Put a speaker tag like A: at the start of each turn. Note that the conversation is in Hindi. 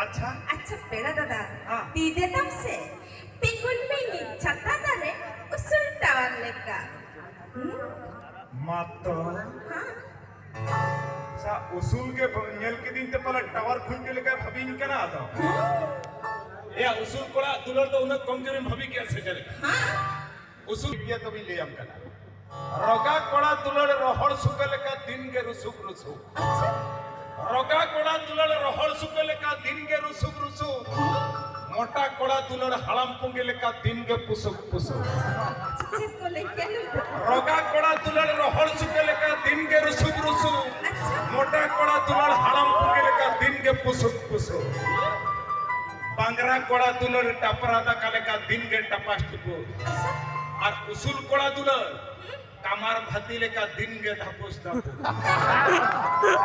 A: अच्छा
B: अच्छा पेड़ा दादा
A: हाँ।
B: दी देता से तिकुन में नी छत्ता दाने उसल टावर लेका
A: मातो
B: हाँ
A: सा उसूल के नेल के दिन ते पला टावर खुंटे लेके भाभी केना आता या उसूल कोड़ा दुलर तो उन्हें कमजोरी भाभी के से चले
B: हाँ
A: उसूल ये तो भी ले हम कना रोगा कोड़ा दुलर रोहड़ सुकल का दिन के रुसुक रुसुक
B: अच्छा
A: रोगा कोड़ा दुलर रोहड़ सुकल का दिन के रुसुक रुसुक मोटा कोड़ा दुलर हड़म पुंगे का दिन के पुसुक पुसुक
B: चित को लेके
A: रोगा कोड़ा दुलर रोहड़ सुकल का दिन के रुसुक रुसुक
B: अच्छा
A: मोटा कोड़ा दुलर हड़म पुंगे का दिन के पुसुक पुसुक बांगरा कोड़ा दुलर टपरा दा काले का दिन के टपास टुपो और उसूल कोड़ा दुलर कामार भाती लेका दिन के धापुस धापु